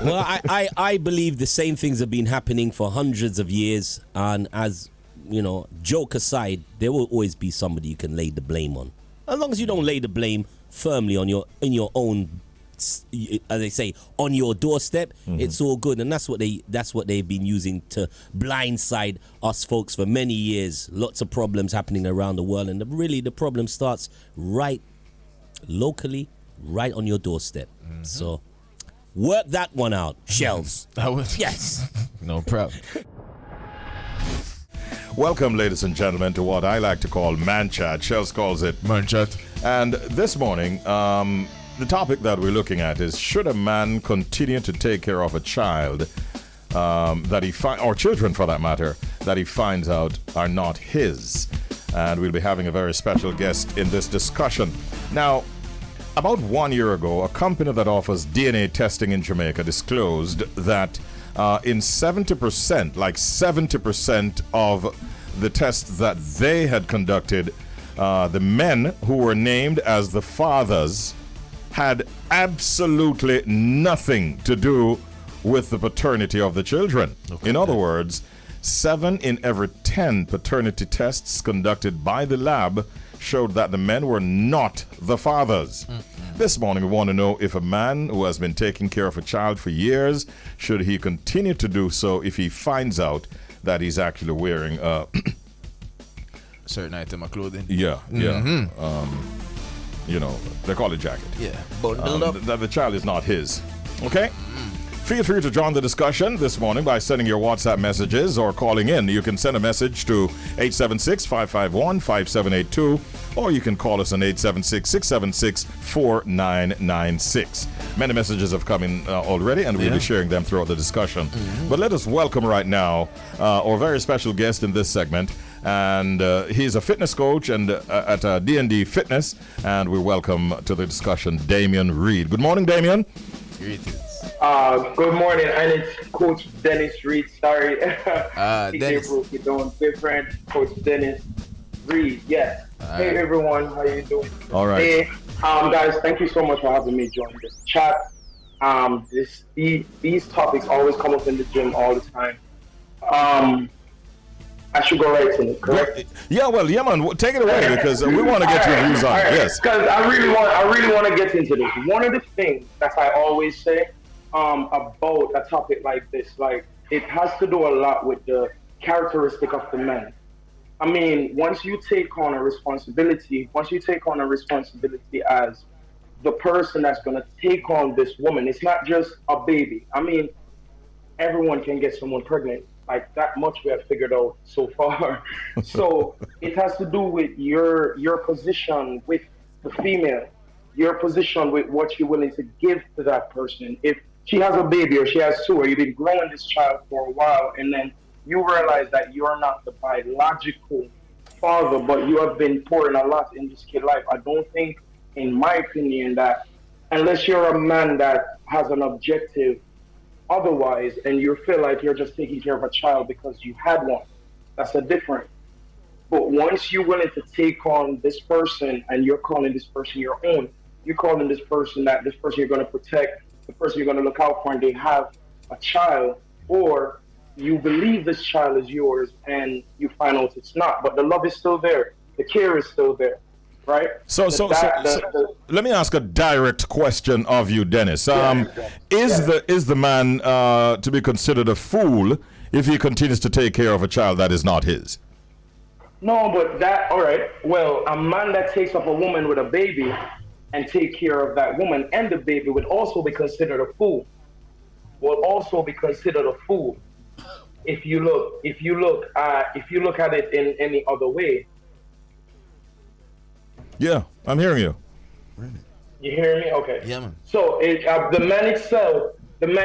Well, I believe the same things have been happening for hundreds of years. And as, joke aside, there will always be somebody you can lay the blame on. As long as you don't lay the blame firmly in your own, as they say, on your doorstep, it's all good. And that's what they've been using to blindside us folks for many years. Lots of problems happening around the world, and the problem starts right locally, right on your doorstep. So work that one out, Shelz. Yes.
No problem.
Welcome, ladies and gentlemen, to what I like to call Man Chat. Shelz calls it
Man Chat.
And this morning, the topic that we're looking at is, should a man continue to take care of a child or children for that matter, that he finds out are not his? And we'll be having a very special guest in this discussion. Now, about 1 year ago, a company that offers DNA testing in Jamaica disclosed that in 70% of the tests that they had conducted, the men who were named as the fathers had absolutely nothing to do with the paternity of the children. Okay. In other words, 7 in every 10 paternity tests conducted by the lab showed that the men were not the fathers. This morning we want to know if a man who has been taking care of a child for years, should he continue to do so if he finds out that he's actually wearing a
certain item of clothing?
Yeah. They call it jacket.
Yeah. Bundled up.
That the child is not his. Okay? Feel free to join the discussion this morning by sending your WhatsApp messages or calling in. You can send a message to 876-551-5782, or you can call us on 876-676-4996. Many messages have come in already, and we'll be sharing them throughout the discussion. But let us welcome right now our very special guest in this segment. And he's a fitness coach and at DND Fitness, and we welcome to the discussion Damion Reid. Good morning, Damion.
Greetings.
Good morning, and it's Coach Dennis Reid. Sorry,
Dennis.
broke it down different. Coach Dennis Reid. Yes. Hey everyone, how you doing?
All right.
Hey, guys, thank you so much for having me join this chat. These topics always come up in the gym all the time. I should go right in it, correct?
Yeah, man, take it away because we want to get your views on it. Yes.
Because I really want to get into this. One of the things that I always say about a topic like this, like, it has to do a lot with the characteristic of the man. I mean, once you take on a responsibility as the person that's going to take on this woman, it's not just a baby. I mean, everyone can get someone pregnant. Like, that much we have figured out so far. So it has to do with your position with the female, your position with what you're willing to give to that person. If she has a baby or she has two, or you've been growing this child for a while, and then you realize that you're not the biological father, but you have been pouring a lot in this kid's life. I don't think, in my opinion, that unless you're a man that has an objective otherwise and you feel like you're just taking care of a child because you had one, that's a different. But once you're willing to take on this person and you're calling this person your own, you're calling this person you're going to protect, the person you're going to look out for, and they have a child, or you believe this child is yours and you find out it's not, but the love is still there, the care is still there, right?
So let me ask a direct question of you, Dennis. Is the man to be considered a fool if he continues to take care of a child that is not his?
No, but all right, well, a man that takes up a woman with a baby and take care of that woman and the baby would also be considered a fool. If you look at it in any other way.
Yeah, I'm hearing you.
You hear me? Okay.
Yeah, man.
So the man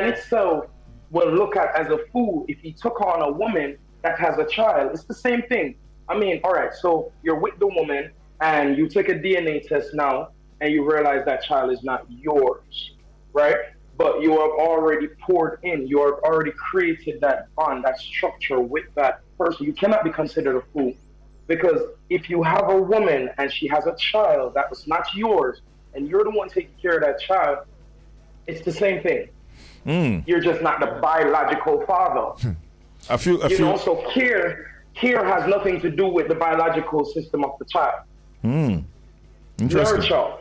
itself will look at as a fool if he took on a woman that has a child. It's the same thing. I mean, all right, so you're with the woman and you take a DNA test now and you realize that child is not yours, right? But you have already poured in, you have already created that bond, that structure with that person. You cannot be considered a fool. Because if you have a woman and she has a child that was not yours, and you're the one taking care of that child, it's the same thing. You're just not the biological father. So care has nothing to do with the biological system of the child.
Interesting.
Nurture,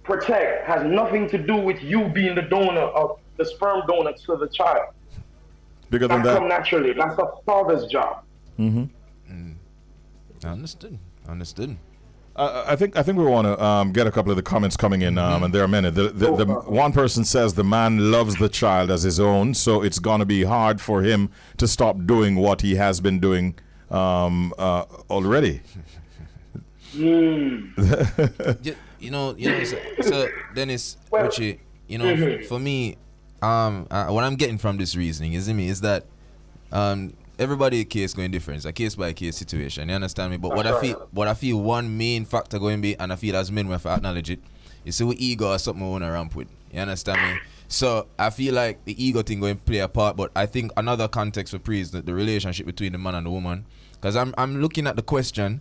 protect has nothing to do with you being the donor of the sperm donor to the child.
Bigger than that.
Come naturally. That's the father's job.
Understood.
I think we want to get a couple of the comments coming in, and there are many. The one person says the man loves the child as his own, so it's gonna be hard for him to stop doing what he has been doing already.
So Dennis, Richie, for me, what I'm getting from this reasoning is that everybody case going different. It's a case by case situation. You understand me? But what I feel one main factor going to be, and I feel as men we have to acknowledge it, is so ego or something we want to ramp with. You understand me? So I feel like the ego thing going to play a part, but I think another context for pre is the relationship between the man and the woman. Because I'm looking at the question,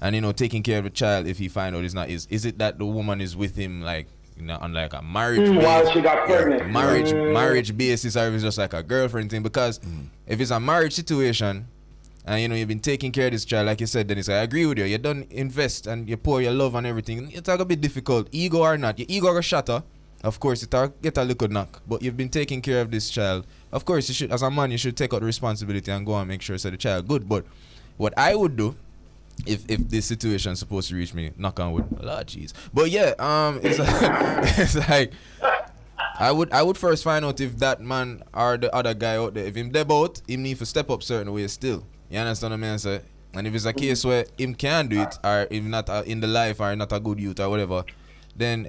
and taking care of the child if he find out it's not his. Is it that the woman is with him like on like a marriage
while she got pregnant?
Marriage basis, or if it's just like a girlfriend thing? Because if it's a marriage situation and you've been taking care of this child, like you said, Dennis, I agree with you. You don't invest and you pour your love and everything. It's a bit difficult. Ego or not, your ego will shatter. Of course, it'll get a little knock. But you've been taking care of this child. Of course, you should, as a man, you should take out the responsibility and go and make sure the child good. But what I would do, if this situation is supposed to reach me, knock on wood, jeez. But yeah, it's like I would first find out if that man or the other guy out there, if him debout, him need to step up certain ways still. You understand what I mean? Say? And if it's a case where him can do it, or if not in the life, or not a good youth or whatever, then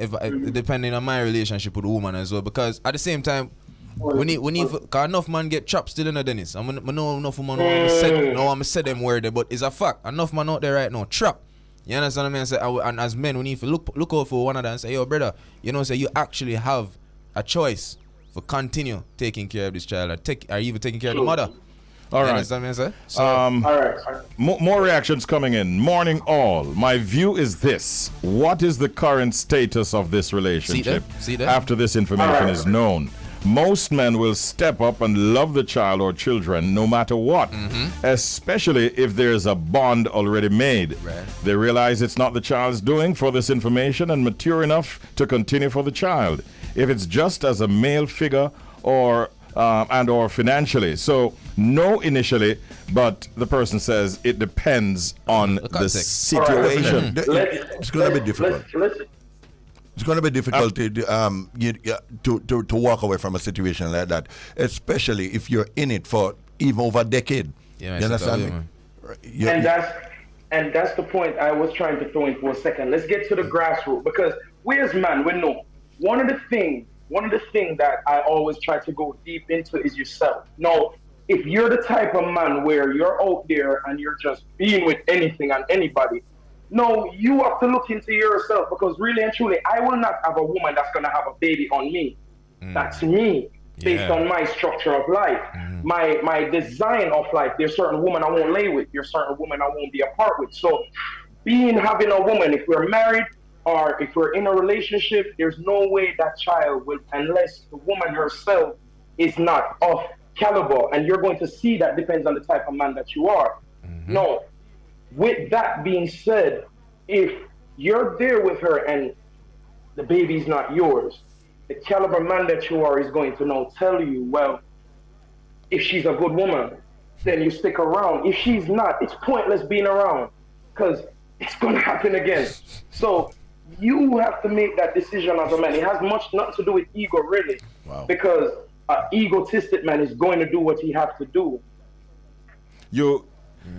depending on my relationship with the woman as well. Because at the same time, we need cause enough man get chopped still in the Dennis. I know enough woman I'm say them word, but it's a fact. Enough man out there right now trap. You understand what I mean? Say, and as men, we need to look out for one another and say, yo, brother, say you actually have a choice for continue taking care of this child, or even taking care of the mother.
All right.
Understand what I say? So,
all right.
More reactions coming in. Morning all. My view is this. What is the current status of this relationship
See that?
after this information is known? Most men will step up and love the child or children no matter what, especially if there's a bond already made.
Right.
They realize it's not the child's doing for this information and mature enough to continue for the child. If it's just as a male figure or financially. So no initially, but the person says it depends on the situation.
It's going to be difficult. It's going to be difficult to walk away from a situation like that, especially if you're in it for even over a decade.
Yeah,
you understand me?
And that's the point I was trying to throw in for a second. Let's get to the grassroots, because we as men, we know one of the things that I always try to go deep into is yourself. Now, if you're the type of man where you're out there and you're just being with anything and anybody, no, you have to look into yourself, because really and truly, I will not have a woman that's going to have a baby on me. That's me. based on my structure of life, my design of life. There's certain women I won't lay with. There's certain women I won't be apart with. So having a woman, if we're married or if we're in a relationship, there's no way that child will, unless the woman herself is not of caliber. And you're going to see that depends on the type of man that you are. No. With that being said, if you're there with her and the baby's not yours, the caliber man that you are is going to now tell you, well, if she's a good woman, then you stick around. If she's not, it's pointless being around because it's going to happen again. So you have to make that decision as a man. It has nothing to do with ego, really, because an egotistic man is going to do what he has to do. You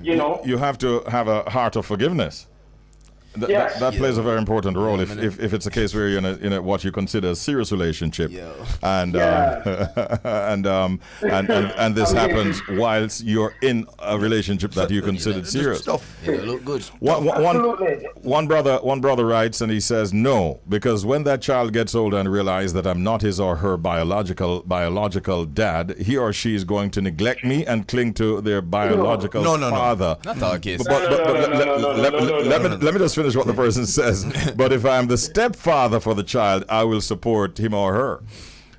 know? You
have to have a heart of forgiveness. That plays a very important role if it's a case where you're in a what you consider a serious relationship, and this happens whilst you're in a relationship that you considered serious.
Look good.
One brother writes and he says no, because when that child gets older and realizes that I'm not his or her biological dad, he or she is going to neglect me and cling to their biological father.
Not our case.
Let me just finish what the person says. But if I'm the stepfather for the child, I will support him or her.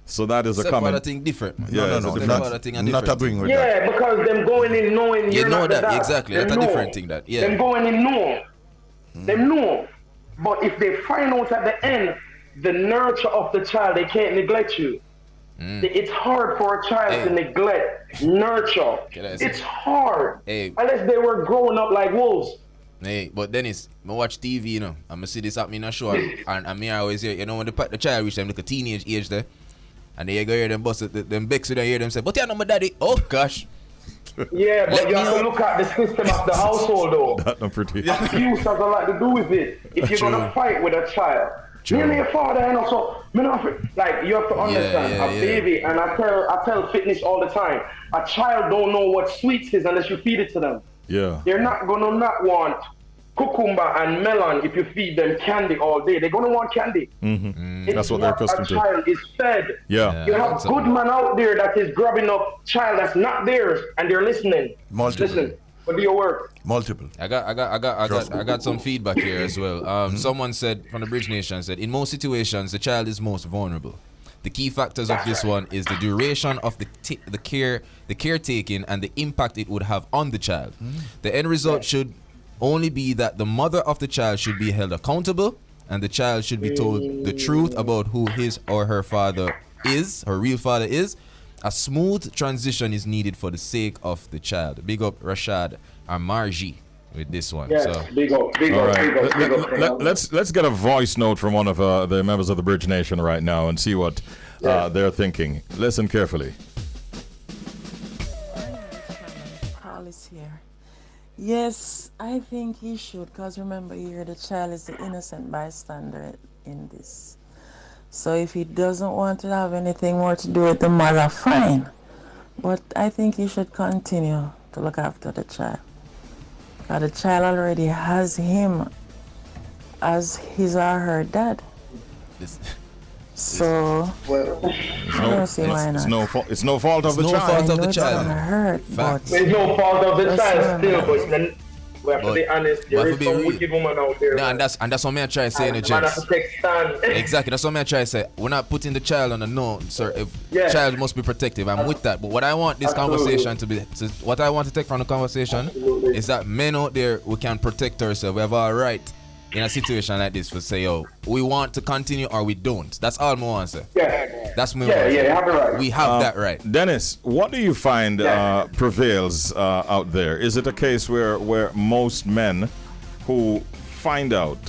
So that is a common
thing different.
Yeah,
not agreeing with that.
Yeah, because them going in knowing
you
you're
know
not
that
the
exactly.
Them
That's a
know.
different thing. That
Them going in know. Them know. But if they find out at the end the nurture of the child, they can't neglect you. It's hard for a child to neglect nurture. It's hard. Unless they were growing up like wolves.
Hey, but Dennis, I watch TV, you know, and I see this happening in a show, and me always hear, you know, when the child reach them like a teenage age there, and they go hear them bust them becks, and they hear them say, but you're not my daddy. Oh gosh.
Yeah, but you have to look at the system of the household though.
That's not pretty.
Abuse has a lot to do with it. If you're gonna fight with a child, you're your father, you know. So, like you have to understand baby, and I tell fitness all the time. A child don't know what sweets is unless you feed it to them.
Yeah.
They're not gonna not want cucumber and melon if you feed them candy all day. They're gonna want candy.
That's what they're accustomed to.
A child is fed.
Yeah.
You have good man out there that is grabbing up child that's not theirs and they're listening. Listen, what do your work?
Multiple.
I got some feedback here as well. Someone said from the Bridge Nation said, in most situations the child is most vulnerable. The key factors of this one is the duration of the caretaking and the impact it would have on the child. The end result should only be that the mother of the child should be held accountable and the child should be told the truth about who his or her father is, her real father is. A smooth transition is needed for the sake of the child. Big up Rashad and Margie with this one.
Yes,
so.
big up.
Let's get a voice note from one of the members of the Bridge Nation right now and see what they're thinking. Listen carefully.
Alice here. Yes, I think he should, because remember here the child is the innocent bystander in this. So if he doesn't want to have anything more to do with the mother, fine. But I think he should continue to look after the child. The child already has him as his or her dad. So I don't see why not.
It's no fault of the child.
Fault of the
It's
child.
gonna hurt, but
There's no fault of the
That's
child still,
right.
but then we have to be honest. There is some wicked woman out there.
No, and that's what I try to say in the
man have
gents.
to take stand.
Exactly, that's what I try to say. We're not putting the child on the no, sir. If child must be protective, I'm with that. But what I want this conversation to be, what I want to take from the conversation is that men out there, we can protect ourselves. We have our right in a situation like this to say, oh, we want to continue or we don't. That's all I want to say. That's my
you have the right.
We have that right.
Dennis, what do you find prevails out there? Is it a case where most men who find out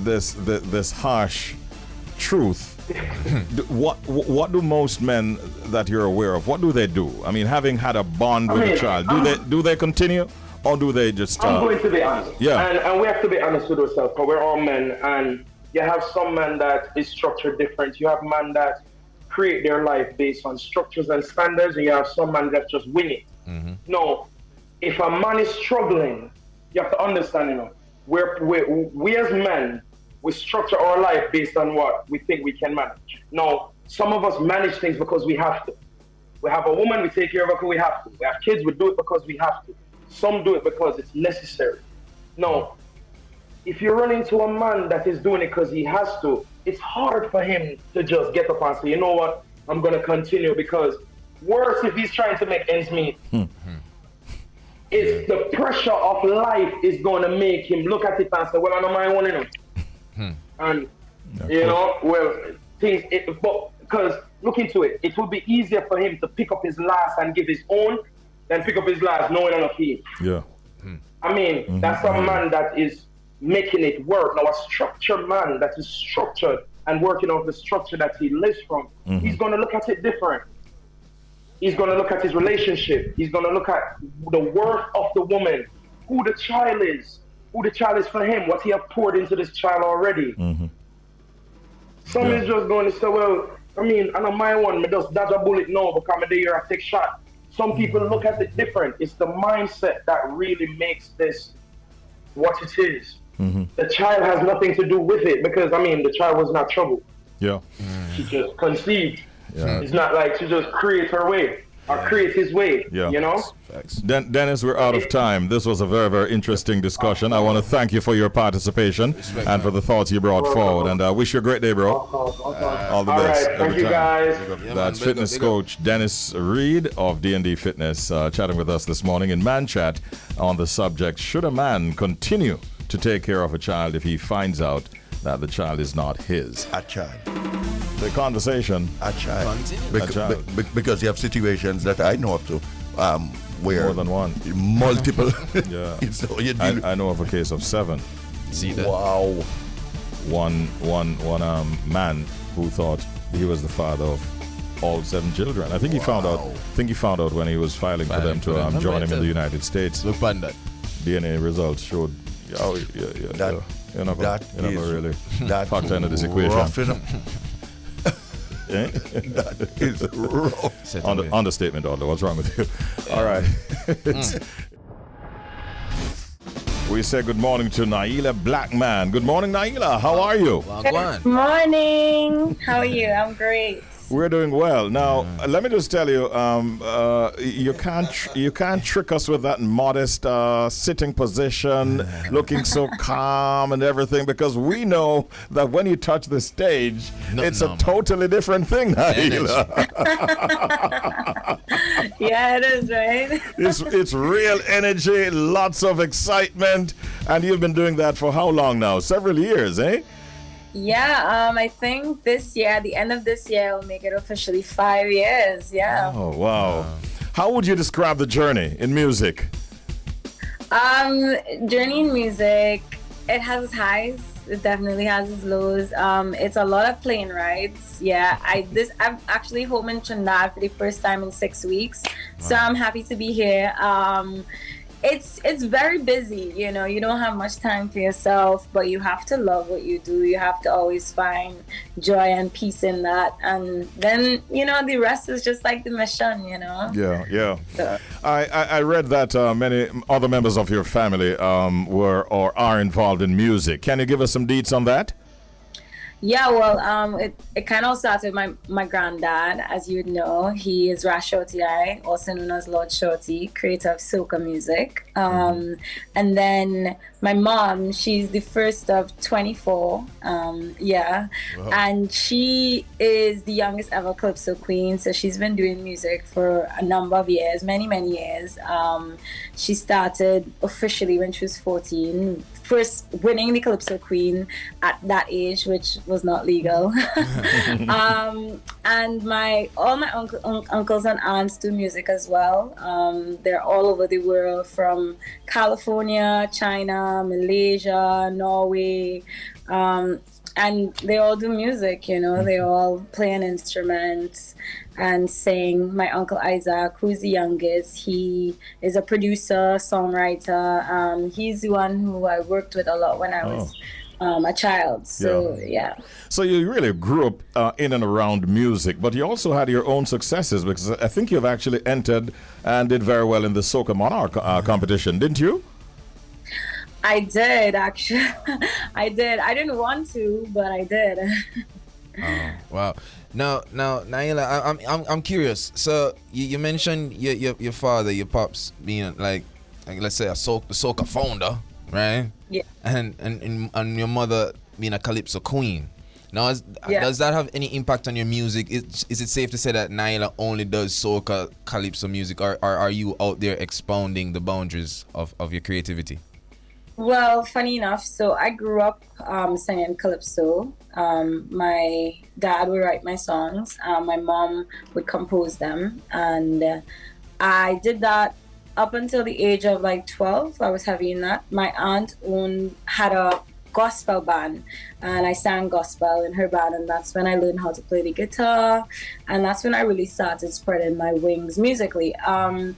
this harsh truth, what do most men that you're aware of, what do they do? I mean, having had a bond with a child, do they continue? Or do they just...
I'm going to be honest. And we have to be honest with ourselves, because we're all men. And you have some men that is structured different. You have men that create their life based on structures and standards. And you have some men that just wing it. No, if a man is struggling, you have to understand, you know, we as men, we structure our life based on what we think we can manage. Now, Some of us manage things because we have to. We have a woman, we take care of her because we have to. We have kids, we do it because we have to. Some do it because it's necessary. No. If you run into a man that is doing it because he has to, it's hard for him to just get up and say, you know what, I'm going to continue, because worse if he's trying to make ends meet. It's the pressure of life is going to make him look at it and say, well, I know my own, you know. And, you know, well, things, but because look into it, it would be easier for him to pick up his last and give his own than pick up his last knowing enough he.
Yeah.
I mean, that's a man that is making it work. Now, a structured man that is structured and working off the structure that he lives from, he's going to look at it different. He's going to look at his relationship. He's going to look at the worth of the woman, who the child is for him, what he has poured into this child already. Some is just going to say, well, I mean, I know my one, me just dodge a bullet now because I'm there I take shot. Some people look at it different. It's the mindset that really makes this what it is. The child has nothing to do with it because, I mean, the child was not troubled.
Yeah.
She just conceived.
Yeah.
It's not like she just creates her way or creates his way, you know?
Dennis, we're out of time. This was a very, very interesting discussion. I want to thank you for your participation and for the thoughts you brought forward. And I wish you a great day, bro. All the best.
Right, thank you, guys.
That's fitness coach Dennis Reid of DND Fitness chatting with us this morning in Man Chat on the subject, should a man continue to take care of a child if he finds out that the child is not his?
A child.
The conversation.
A child. Because you have situations that I know of too, where
more than one,
multiple.
Yeah.
So
I know of a case of 7.
See that?
Wow.
One man who thought he was the father of all 7 children. I think he found out. When he was filing for them to join him in the United States.
Look on that.
DNA results showed.
That
you never really
that
factor into this equation.
That is rough.
Understatement, Aldo. What's wrong with you? All right. We say good morning to Nailah Blackman. Good morning, Nailah. How are you?
Good morning. How are you? I'm great.
We're doing well. Now, let me just tell you, you can't trick us with that modest sitting position, looking so calm and everything, because we know that when you touch the stage, it's a totally different thing, Nailah.
Yeah, it is, right?
It's real energy, lots of excitement, and you've been doing that for how long now? Several years, eh?
Yeah, I think this year, the end of this year, will make it officially 5 years. Yeah.
Oh, wow. How would you describe the journey in music?
Journey in music, it has its highs. It definitely has its lows. It's a lot of plane rides. Yeah, I'm actually home in Trinidad for the first time in 6 weeks, so I'm happy to be here. It's very busy, you know, you don't have much time for yourself, but you have to love what you do. You have to always find joy and peace in that. And then, you know, the rest is just like the mission, you know?
Yeah.
So.
I read that many other members of your family were or are involved in music. Can you give us some deets on that?
Yeah, well, it kind of started with my granddad, as you would know. He is Ras Shorty, also known as Lord Shorty, creator of soca music. And then my mom, she's the first of 24. Yeah. Wow. And she is the youngest ever Calypso queen. So she's been doing music for a number of years, many years. She started officially when she was 14. First winning the Calypso Queen at that age, which was not legal. And all my uncles and aunts do music as well. They're all over the world, from California, China, Malaysia, Norway, and they all do music, you know. They all play an instrument and sing. My uncle Isaac, who's the youngest, he is a producer, songwriter. He's the one who I worked with a lot when I was a child. So yeah. So
you really grew up in and around music, but you also had your own successes, because I think you've actually entered and did very well in the Soca Monarch competition, didn't you?
I did, actually. I did. I didn't want to, but I did.
Oh, wow. Now, Nailah, I'm curious. So you mentioned your father, your pops being like let's say a soca founder, right?
Yeah.
And your mother being a calypso queen. Now, does that have any impact on your music? Is it safe to say that Nailah only does soca calypso music, or are you out there expounding the boundaries of your creativity?
Well, funny enough, so I grew up singing calypso. My dad would write my songs. My mom would compose them. And I did that up until the age of like 12. I was heavy in that. My aunt had a gospel band, and I sang gospel in her band, and that's when I learned how to play the guitar, and that's when I really started spreading my wings musically. And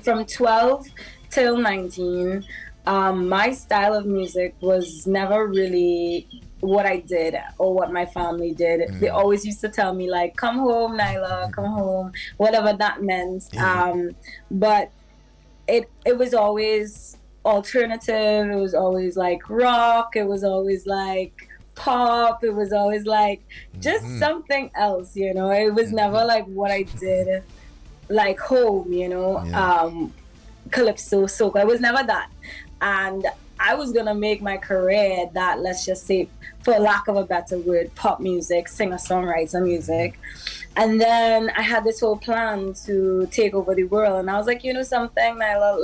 from 12 till 19, my style of music was never really what I did or what my family did. They always used to tell me like, come home, Nailah, come home, whatever that meant. But it was always alternative. It was always like rock. It was always like pop. It was always like just something else, you know. It was never like what I did like home, you know. Calypso, soca. It was never that. And I was gonna make my career that, let's just say, for lack of a better word, pop music, singer-songwriter music. And then I had this whole plan to take over the world, and I was like, you know something, Nailah,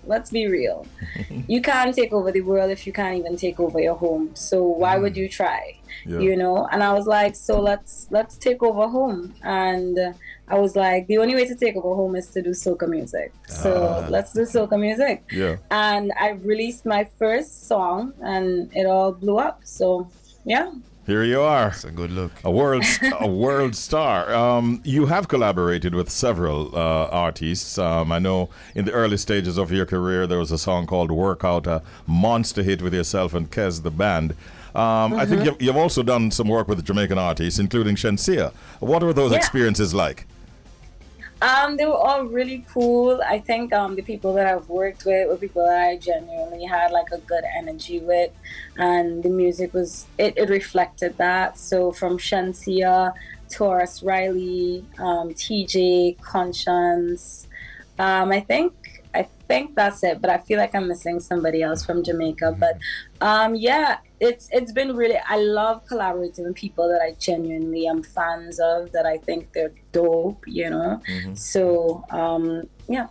let's be real. You can't take over the world if you can't even take over your home. So why would you try? You know? And I was like, so let's take over home. And I was like, the only way to take over home is to do soca music. So let's do soca music. Yeah. And I released my first song, and it all blew up. So yeah.
Here you are.
That's a good look.
A world star. You have collaborated with several artists. I know in the early stages of your career, there was a song called Workout, a monster hit with yourself and Kez the band. I think you've also done some work with Jamaican artists, including Shenseea. What were those experiences like?
They were all really cool. I think the people that I've worked with were people that I genuinely had like a good energy with, and the music was it reflected that. So from Shenseea, Taurus Riley, TJ, Conscience, I think that's it, but I feel like I'm missing somebody else from Jamaica. But yeah, it's been really, I love collaborating with people that I genuinely am fans of, that I think they're dope, you know. So yeah,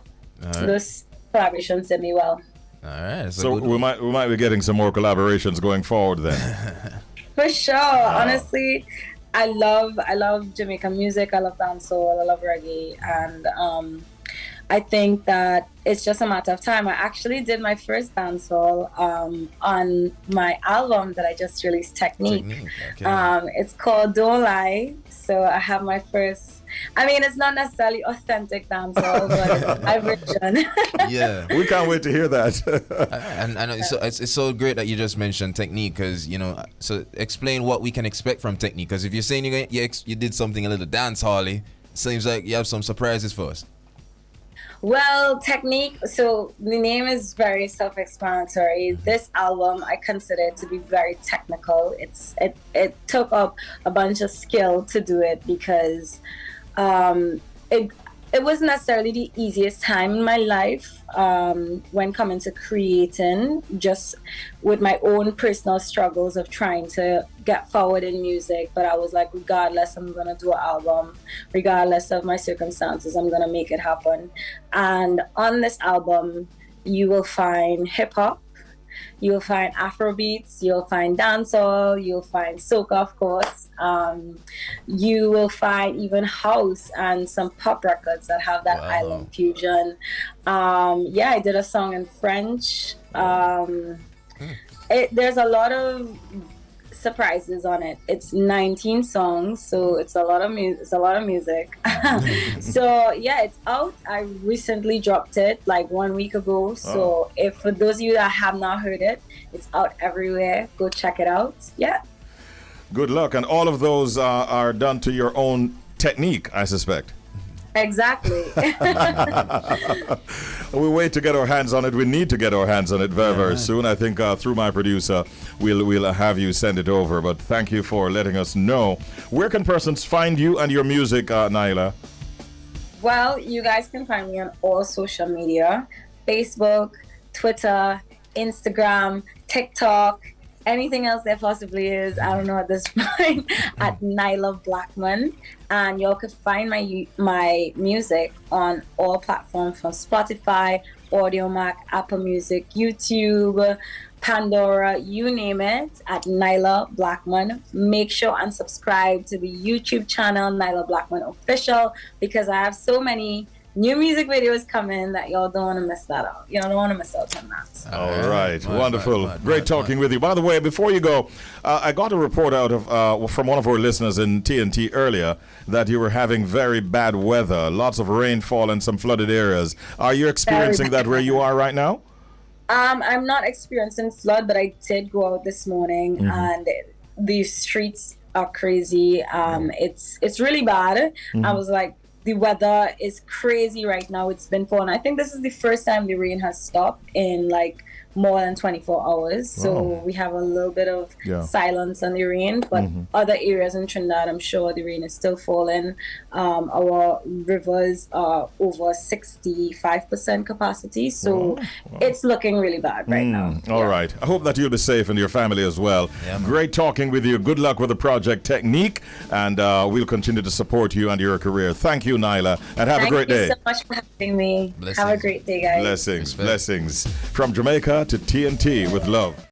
those collaborations did me well.
All right,
so we might be getting some more collaborations going forward then.
For sure. Honestly, I love Jamaican music. I love dancehall. I love reggae, and I think that it's just a matter of time. I actually did my first dancehall on my album that I just released, Teknique. Okay. It's called Don't Lie. So I have my first, I mean, it's not necessarily authentic dancehall, but it's my version.
Yeah.
We can't wait to hear that.
and it's so great that you just mentioned Teknique, because, you know, so explain what we can expect from Teknique. Because if you're saying you did something a little dancehall-y, seems like you have some surprises for us.
Well, Teknique, so the name is very self-explanatory. This album, I consider it to be very technical. It took up a bunch of skill to do it, because it wasn't necessarily the easiest time in my life when coming to creating, just with my own personal struggles of trying to get forward in music. But I was like, regardless, I'm gonna do an album. Regardless of my circumstances, I'm gonna make it happen. And on this album, you will find hip-hop, you'll find Afrobeats, you'll find dancehall, you'll find soca, of course. You will find even house and some pop records that have that island fusion. Yeah, I did a song in French. There's a lot of surprises on it. It's 19 songs, so it's a lot of music. So yeah, it's out. I recently dropped it like 1 week ago. So if for those of you that have not heard it, it's out everywhere. Go check it out. Yeah.
Good luck. And all of those are done to your own technique, I suspect.
Exactly.
We wait to get our hands on it. We need to get our hands on it very soon. I think through my producer, we'll have you send it over. But thank you for letting us know. Where can persons find you and your music, Nailah?
Well, you guys can find me on all social media: Facebook, Twitter, Instagram, TikTok, anything else there possibly is. I don't know at this point. At Nailah Blackman, and y'all could find my music on all platforms from Spotify, AudioMac, Apple Music, YouTube, Pandora, you name it, at Nailah Blackman. Make sure and subscribe to the YouTube channel Nailah Blackman Official, because I have so many new music videos coming that y'all don't want to miss that out. Y'all don't want to miss out on that.
All right. Wonderful. Great talking with you. By the way, before you go, I got a report out of from one of our listeners in TNT earlier that you were having very bad weather, lots of rainfall and some flooded areas. Are you experiencing that where you are right now?
I'm not experiencing flood, but I did go out this morning and the streets are crazy. It's really bad. I was like, the weather is crazy right now. It's been falling. I think this is the first time the rain has stopped in like more than 24 hours. So we have a little bit of silence on the rain, but other areas in Trinidad, I'm sure the rain is still falling. Our rivers are over 65% capacity. So it's looking really bad right now.
All right. I hope that you'll be safe and your family as well. Great talking with you. Good luck with the project Teknique, and we'll continue to support you and your career. Thank you, Nailah, and have a great day.
Thank you so much for having me. Have a great day, guys.
Blessings. From Jamaica to TNT with love.